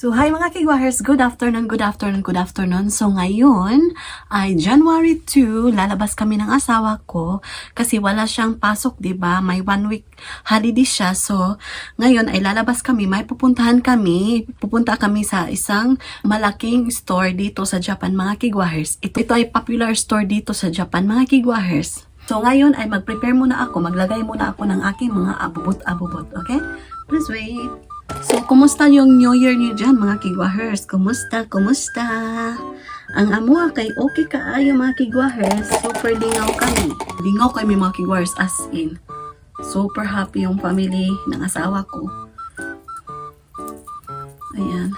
So, hi mga kigwahers! Good afternoon, good afternoon, good afternoon. So, ngayon ay January 2, lalabas kami ng asawa ko kasi wala siyang pasok, diba? May 1 week holiday siya. So, ngayon ay lalabas kami, may pupuntahan kami. Pupunta kami sa isang malaking store dito sa Japan, mga kigwahers. Ito ay popular store dito sa Japan, mga kigwahers. So, ngayon ay mag-prepare muna ako, maglagay muna ako ng aking mga abubot-abubot, okay? Please wait. So, kumusta yung New Year niyo dyan, mga kigwahers? Kumusta? Kumusta? Ang amua kay okay kaayo, mga kigwahers. Super lingaw kami. Lingaw kami, mga kigwahers, as in. Super happy yung family ng asawa ko. Ayan.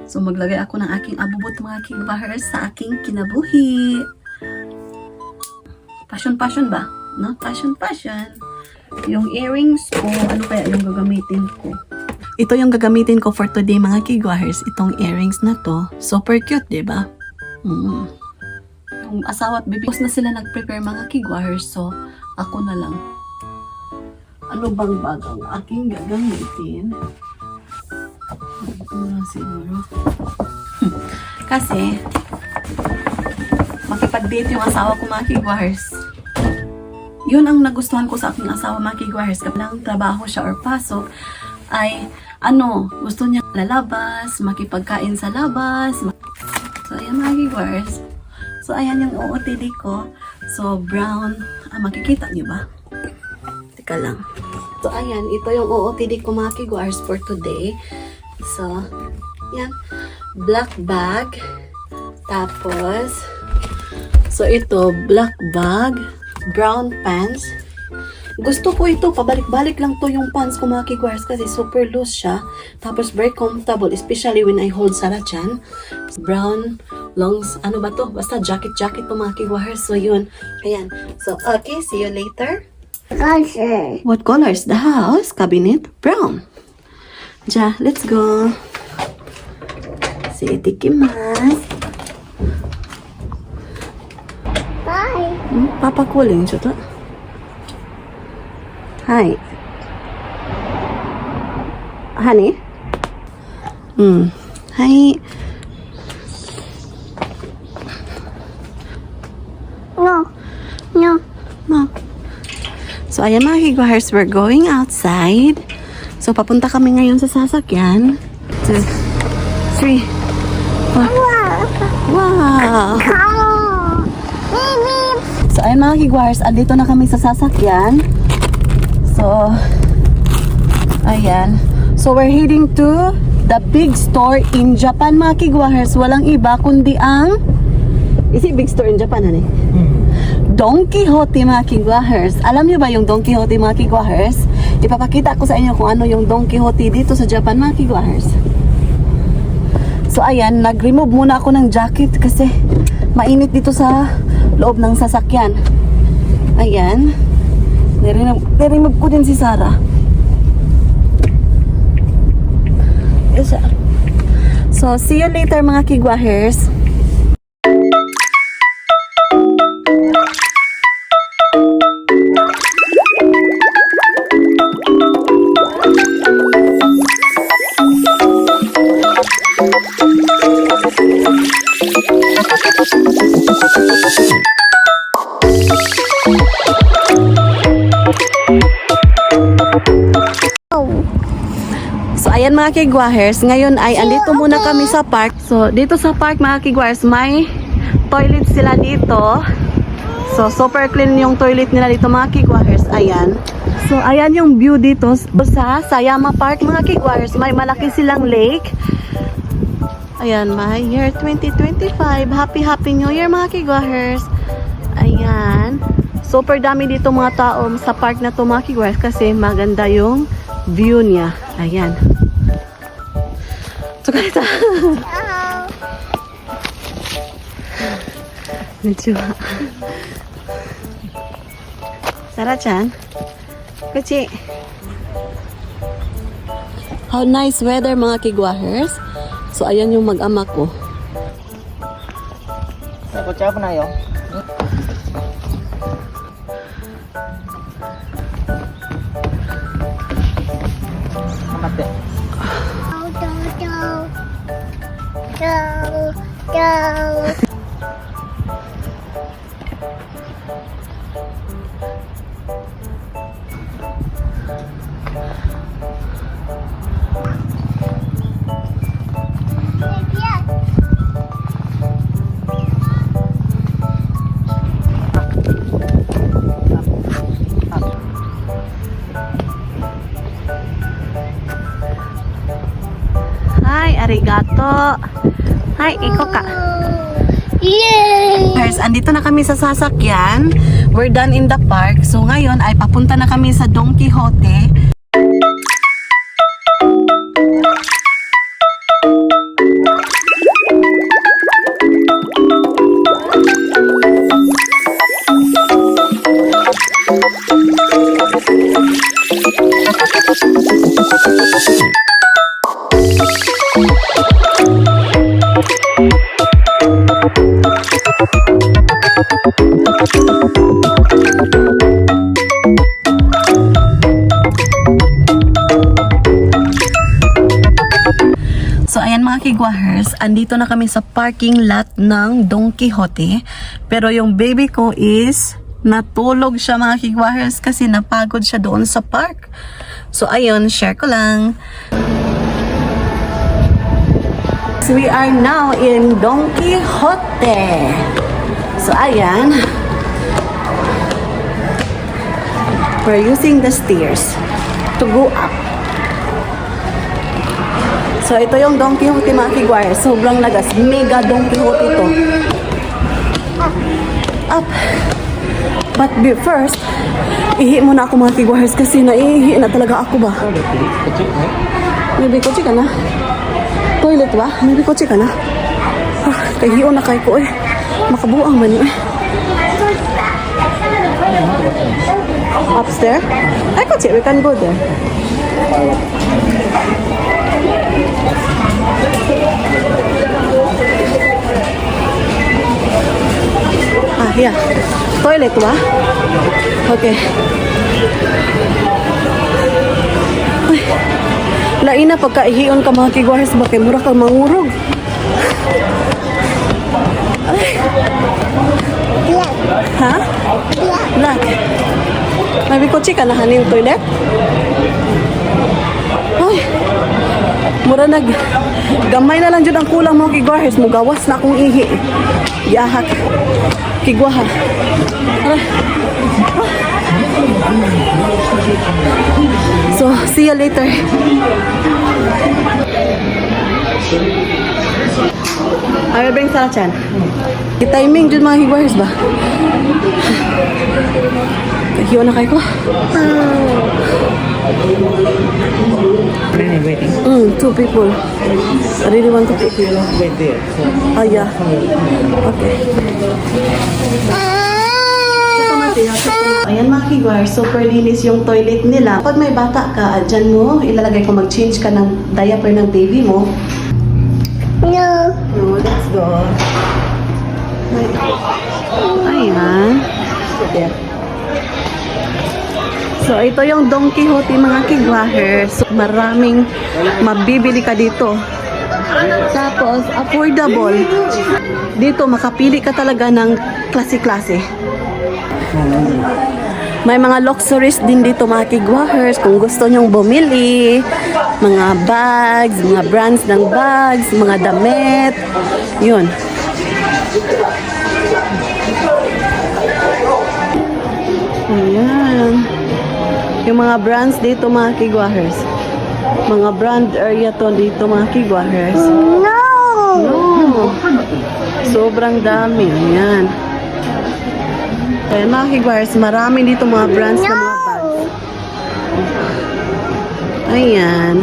So, maglagay ako ng aking abubot, mga kigwahers, sa aking kinabuhi. Passion ba? No? Passion. Yung earrings ko, ano kaya yung gagamitin ko? Ito yung gagamitin ko for today, mga kigwahers. Itong earrings na to. Super cute, diba? Yung asawa at baby, na sila nag-prepare, mga kigwahers. So, ako na lang. Ano bang bag ang aking gagamitin? Ito na lang siguro. Kasi, makipag-date yung asawa ko, mga kigwahers. Yun ang nagustuhan ko sa aking asawa, mga kigwahers. Kapag trabaho siya or pasok, ay gusto niya lalabas, makipagkain sa labas. So, ayan, mga kigwahers. So, ayan yung OOTD ko. So, brown. Makikita niyo ba? Teka lang. So, ayan. Ito yung OOTD ko, mga kigwahers, for today. So, yan. Black bag. Tapos, so, ito, black bag. Brown pants. Gusto ko ito, pabalik-balik lang to yung pants ko, mga kigwahers, kasi super loose siya. Tapos very comfortable, especially when I hold Sarachan. Brown, longs, ano ba to? Basta jacket to, mga kigwahers. So yun, ayan. So okay, see you later. Color. What color is the house? Cabinet? Brown. Ja, let's go. See, itikimasu. Bye. Papa calling,ちょっと. Hi. Honey? Hi. No. So, ayan, mga kigwahers, we're going outside. So, papunta kami ngayon sa sasakyan. 2, 3. Wow! So, ayun, mga kigwahers, andito na kami sa sasakyan. So, ayan. So, we're heading to the big store in Japan, mga kigwahers. Walang iba kundi ang... Is it big store in Japan, honey? Don Quijote, mga kigwahers. Alam niyo ba yung Don Quijote, mga kigwahers? Ipapakita ko sa inyo kung ano yung Don Quijote dito sa Japan, mga kigwahers. So, ayan, nag-remove muna ako ng jacket kasi mainit dito sa loob ng sasakyan. Ayan. Niremove ko din si Sarah. So, see you later, mga kigwahers. So, ayan, mga kigwahers, ngayon ay andito muna kami sa park. So, dito sa park, mga kigwahers, may toilet sila dito. So, super clean yung toilet nila dito, mga kigwahers. Ayan. So, ayan yung view dito sa Sayama Park, mga kigwahers. May malaki silang lake. Ayan, my year 2025. Happy New Year, mga kigwahers. Ayan. Super dami dito mga tao sa park na to, mga kigwahers, kasi maganda yung view niya. Ayan. So, ganito. Medyo. Sarah-chan. Kuchi. How nice weather, mga kigwahers. So, ayan yung mag-ama ko. Kucha po na yun. Mate. No. Hi, arigato. Hi, iko ka. Yay! Guys, andito na kami sa sasakyan. We're done in the park. So ngayon ay papunta na kami sa Don Quixote. So ayan mga kigwahers, andito na kami sa parking lot ng Don Quixote. Pero yung baby ko is natulog siya mga kigwahers kasi napagod siya doon sa park. So ayun, share ko lang. So we are now in Don Quixote. So ayan, we're using the stairs to go up. So, ito yung Don Quixote mga kigwahers. Sobrang lagas. Mega Don Quixote ito. Up. But first, ihi muna ako mga kigwahers kasi naihi na talaga ako ba? May bikotsi ka na? Toilet ba? May bikotsi ka na? Kahiyo na kay ko eh. Makabuang man yun eh. Upstairs? Ay, kotsi, we can go there. Yeah. Toilet ba? Okay. Ay, lain na pagkaihiyon ka mga kigwahers ba kay mura kang mangurog. Ay. Black. Ha? Black. Black. May bikotsi ka na haning toilet? Ay. Mura nag gamay na lang jud ang kulang mo kigwahers, mugawas na akong ihi. Gihak. Kigwaha. So, see you later. I will bring Sarachan. Timing jud mga kigwahers ba? Kahiyo na kay ko. Really waiting. Two people. I really want to pick. Wait there. So, Oh, yeah. Okay. Ayan mga kigwahers, super linis yung toilet nila. Pag may bata ka, dyan mo, ilalagay ko mag-change ka ng diaper ng baby mo. No. No, let's go. Ayan. So, ito yung Don Quixote mga kigwahers. So, maraming mabibili ka dito. Tapos, affordable. Dito, makapili ka talaga ng klase-klase. May mga luxuries din dito mga kigwahers. Kung gusto nyong bumili, mga bags, mga brands ng bags, mga damit. Yun. Ayan. Yung mga brands dito mga kigwahers. Mga brand area to dito mga kigwahers. No. No. Sobrang dami. Ayan. Kaya mga kigwahers, marami dito mga brands na mga bags. Ayan.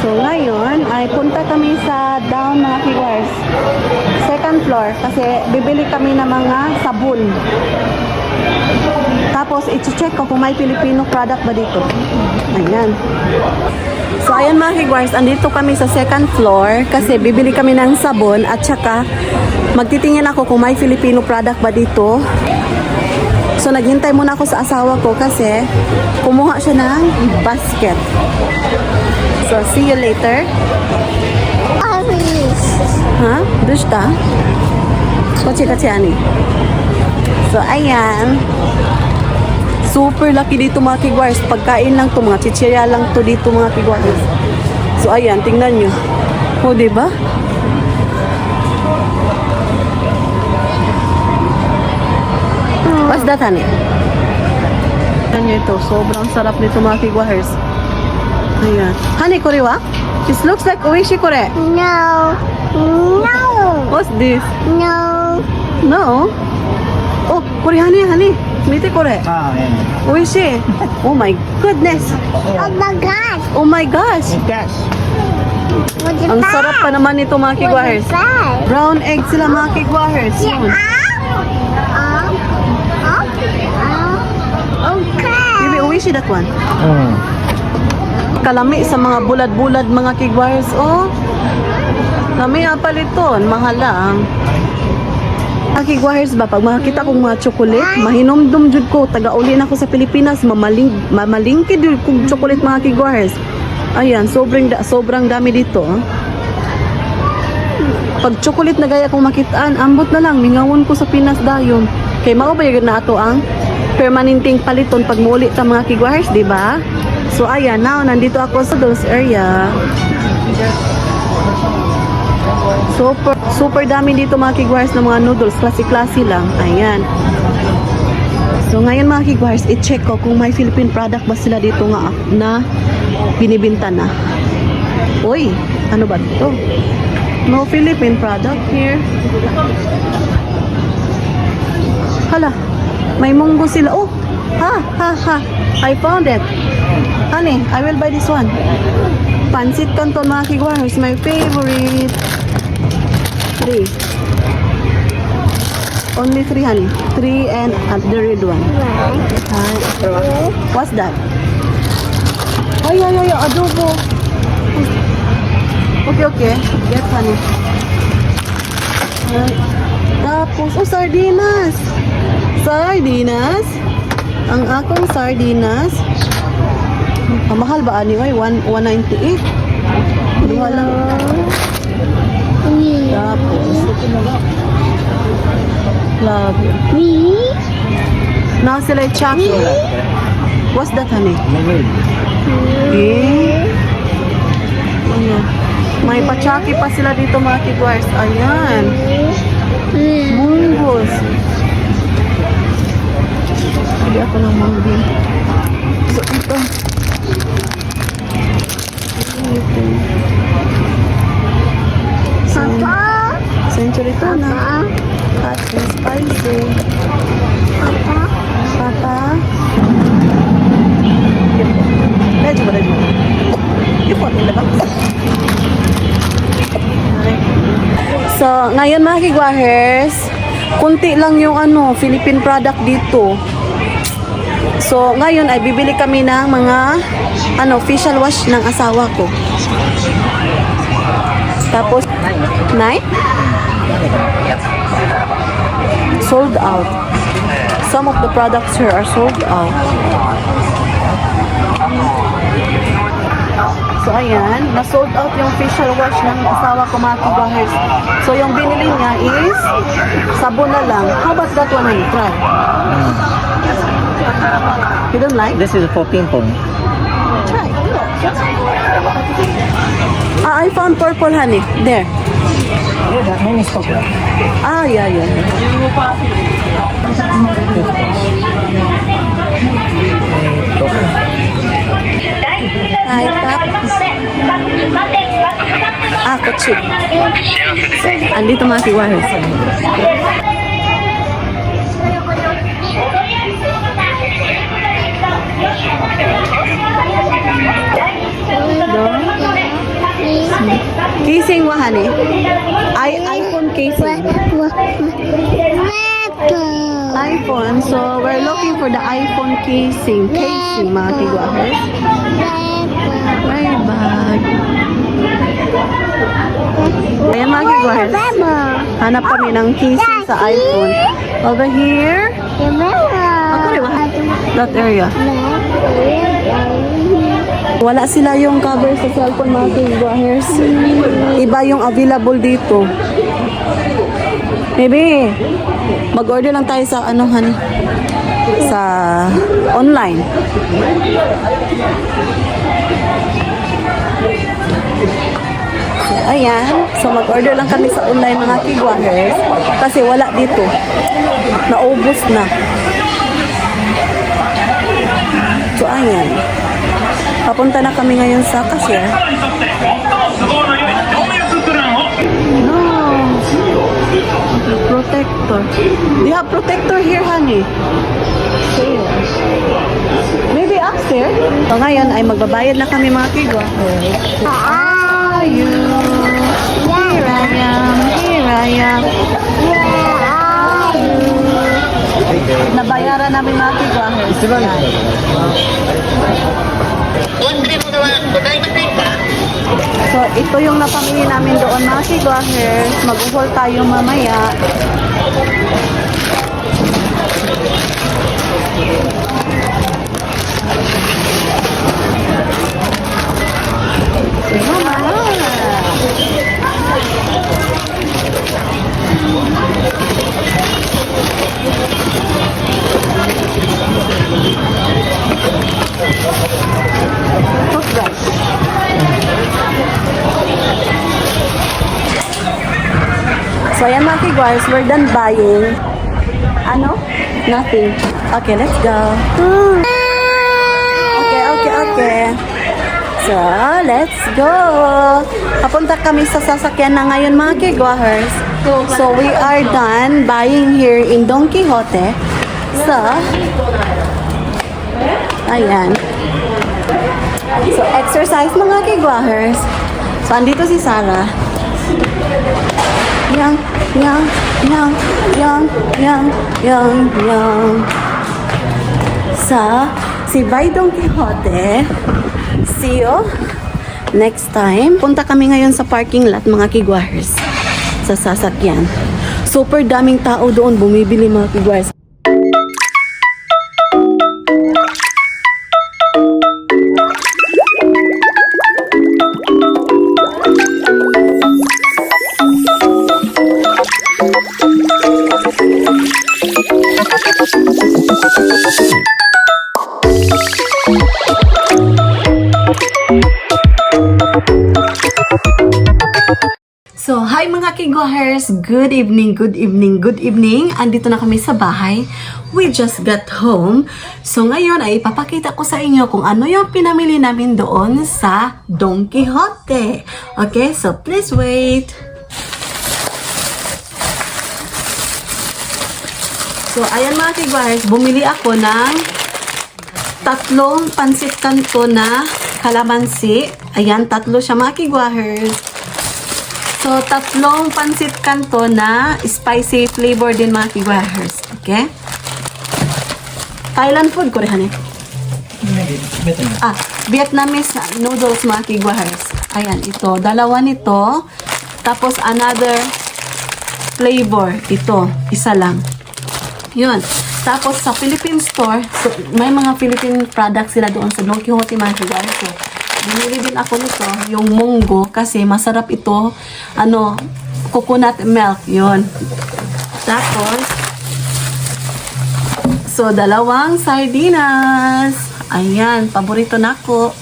So ngayon ay punta kami sa down mga kigwahers. Second floor kasi bibili kami ng mga sabon. Tapos i-check ko kung may Filipino product ba dito. Ayan. So ayan mga kigwahers, andito kami sa second floor kasi bibili kami ng sabon at saka magtitingin ako kung may Filipino product ba dito. So naghintay muna ako sa asawa ko kasi kumuha siya ng basket. So see you later. Orange. Ha? Dusta? Kotse ani. So, ayan. Super laki dito mga kigwars. Pagkain lang to, mga chichirya lang to dito mga kigwars. So, ayan, tingnan nyo. O, diba? What's that, honey? Tingnan nyo ito. Sobrang sarap nito mga kigwars. Ayan. Honey, korewa? This looks like oishi kore. No. No. What's this? No. No? Oh, kore, honey. Mite kore. Ah, yeah. Oishi. Oh my goodness. Oh my God. Oh my gosh. Cash. What's Ang sarap pa naman nito mga kigwahers. that? Brown egg sila mga kigwahers. Yun. Okay. Maybe oishi that one. Mm. Kalami sa mga bulad-bulad mga kigwahers. Oh. Kami apaliton. Mahal lang. Mga kigwahers ba, pag makakita kong mga chocolate, mahinomdom jud ko. Taga-uli na ako sa Pilipinas. Mamalingkid jud kong chocolate mga kigwahers. Ayan, sobrang dami dito. Oh. Pag chocolate na gaya kong makitaan, ambot na lang, mingawon ko sa Pinas dayon. Kay mao ba yun na ato ang permanenteng paliton pag muli ta mga kigwahers, di ba? So ayan, now nandito ako sa those area. Super dami dito mga kigwahers ng mga noodles, klase-klase lang. Ayan. So ngayon mga kigwahers, i-check ko kung may Philippine product ba sila dito nga na binibinta na. Uy, ano ba ito? No Philippine product here. Hala, may munggo sila. Oh, ha. I found it. Honey, I will buy this one. Pansit Canton mga kigwahers, my favorite. 3. Only 3, honey. 3 and the red one. What's that? Ay, adobo. Okay. Get, honey. Tapos, sardinas. Ang akong sardinas. Mahal ba, ani? Ay, 198. Duha lang. Tapos, love you. Now sila chocolate. What's that, honey? Ayan. May pachaki pa sila dito mga kigwars. Ayan. Munggos. Hindi ako ng manggi. So, ito. Papa. Century tuna. Hot and spicy. Papa. Medyo ba rin mo? Ipot nila ba? So, ngayon mga kigwahers, kunti lang yung Philippine product dito. So, ngayon ay bibili kami ng mga facial wash ng asawa ko. Tapos, night? Sold out. Some of the products here are sold out. So, ayan. Na-sold out yung facial wash ng asawa ko mga kigwahers. So, yung binili niya is sabon na lang. How about that one, honey? Try. You don't like? This is for pimple. Try. I found purple, honey. There. Yeah, that one is coconut. Yeah. Hi, Pap. Kutsi. Andito mga kigwahers. Casing wa, honey? iPhone casing. iPhone. So, we're looking for the iPhone casing. Casing, mga kigwahers. May bag. Ayan, mga kigwahers. Hanap kami ng casing sa iPhone. Over here. That area. Wala sila yung cover sa cellphone mga kigwahers. Iba yung available dito. Maybe, mag-order lang tayo sa ano, honey? Sa online. So, ayan. So, mag-order lang kami sa online mga kigwahers. Kasi wala dito. Naubos na. So, ayan. Papunta na kami ngayon sa cashier. No. Protector. They have protector here, honey. Maybe upstairs. So, ngayon ay magbabayad na kami mga kigwahers. Are you? Here I am. Here I am. Nabayaran namin mga kigwahers. So, ito yung napamili namin doon mga kigwahers. Mag-uhol tayo mamaya. So, ayan mga kigwahers, we're done buying. Ano? Nothing. Okay, let's go. Okay. So, let's go. Papunta kami sa sasakyan na ngayon mga kigwahers. So, we are done buying here in Don Quixote. So, ayan. So, exercise mga kigwahers. So, andito si Sarah. Yang. Sa si Bay Don Quixote. See you next time. Punta kami ngayon sa parking lot mga kigwahers. Sa sasakyan. Super daming tao doon bumibili mga kigwahers. So, hi mga kigwahers! Good evening. Andito na kami sa bahay. We just got home. So, ngayon ay ipapakita ko sa inyo kung ano yung pinamili namin doon sa Don Quixote. Okay, so please wait. So, ayan mga kigwahers, bumili ako ng 3 pansit kanto na kalamansi. Ayan, 3 siya mga kigwahers. So, 3 pansit kanto na spicy flavor din mga kigwahers. Okay? Thailand food, Korean eh. Vietnamese noodles mga kigwahers. Ayan, ito. 2 nito. Tapos, another flavor. Ito. Isa lang. Yun. Tapos, sa Philippine store, so, may mga Philippine products sila doon sa Don Quixote mga kigwahers. So, binili din ako nito, yung munggo, kasi masarap ito, coconut milk, yun. Tapos, so, 2 sardinas. Ayan, paborito na ako.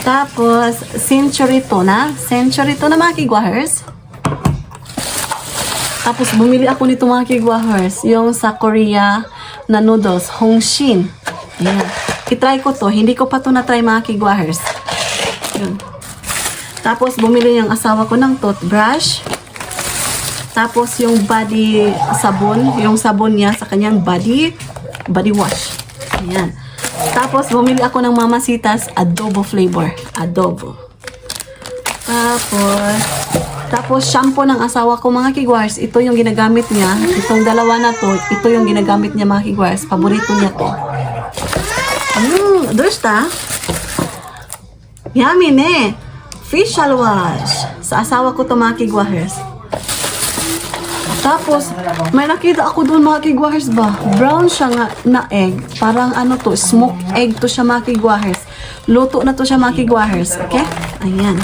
Tapos, century tuna mga kigwahers. Tapos, bumili ako nito mga kigwahers, yung sa Korea na noodles, Hongshin. Ayan. I-try ko to. Hindi ko pa to na-try mga kigwahers. Yun. Tapos, bumili yung asawa ko ng toothbrush. Tapos, yung body sabon. Yung sabon niya sa kanyang body wash. Ayan. Tapos, bumili ako ng Mamacita's adobo flavor. Adobo. Tapos, shampoo ng asawa ko mga kigwahers. Ito yung ginagamit niya. Itong 2 na to, ito yung ginagamit niya mga kigwahers. Paborito niya to. Dosta? Yummy ne. Facial wash. Sa asawa ko to mga kigwahers. Tapos, may nakita ako doon mga kigwahers ba? Brown siya nga na egg. Parang ano to, smoked egg to siya mga kigwahers. Luto na to siya mga kigwahers. Okay? Ayan.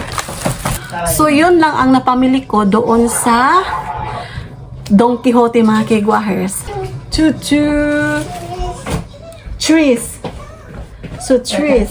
So, yun lang ang napamili ko doon sa Don Quixote mga kigwahers. Trees. So, trees.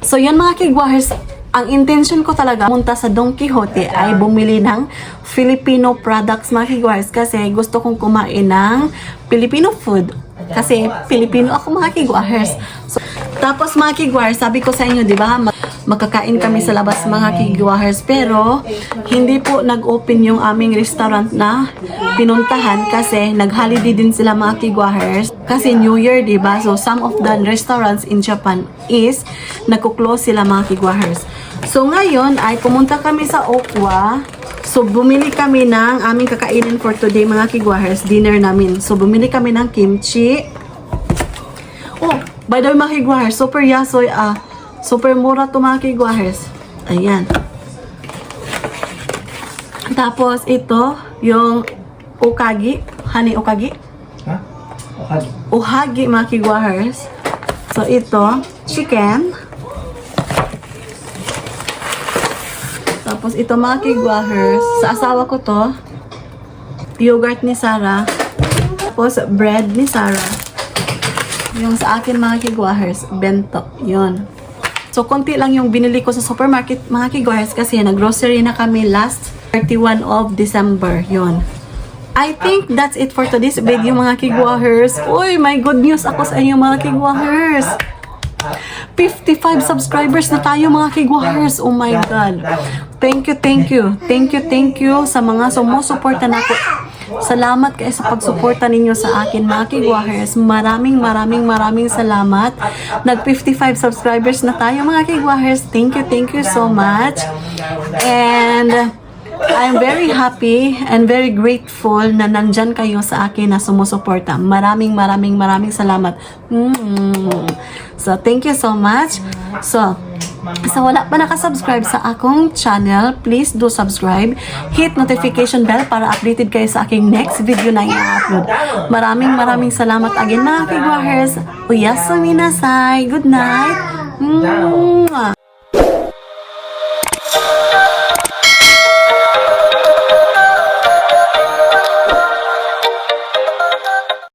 So, yun mga kigwahers, ang intention ko talaga punta sa Don Quixote ay bumili ng Filipino products mga kigwahers kasi gusto kong kumain ng Filipino food. Kasi Filipino ako mga kigwahers. So, tapos mga kigwahers, sabi ko sa inyo, di ba, makakain kami sa labas mga kigwahers. Pero, hindi po nag-open yung aming restaurant na pinuntahan kasi nag-holiday din sila mga kigwahers. Kasi New Year, di ba? So, some of the restaurants in Japan is nagko-close sila mga kigwahers. So, ngayon ay pumunta kami sa Okwa. So, bumili kami ng aming kakainin for today mga kigwahers, dinner namin. So, bumili kami ng kimchi. Oh, by the way mga kigwahers, super yasoy super mura to mga kigwahers. Ayan. Tapos, ito, yung ukagi, honey ukagi. Ha? Okay. Uhagi mga kigwahers. So, ito, chicken. Tapos, ito mga kigwahers. Sa asawa ko to, yogurt ni Sarah. Tapos, bread ni Sarah. Yung sa akin mga kigwahers, bento. Yun. So, konti lang yung binili ko sa supermarket mga kigwahers kasi nag-grocery na kami last 31 of December. Yun. I think that's it for today's video mga kigwahers. Uy, may good news ako sa inyo mga kigwahers. 55 subscribers na tayo mga kigwahers. Oh my God. Thank you sa mga sumusuporta na ako. Salamat kayo sa pagsuporta ninyo sa akin mga kigwahers. Maraming salamat. Nag 55 subscribers na tayo mga kigwahers. Thank you so much. And I'm very happy and very grateful na nandyan kayo sa akin na sumusuporta. Maraming salamat. So, thank you so much. So, sa wala pa nakasubscribe sa akong channel, please do subscribe. Hit notification bell para updated kayo sa aking next video na i-upload. Maraming salamat again mga kigwahers. Uyasumi nasai. Good night.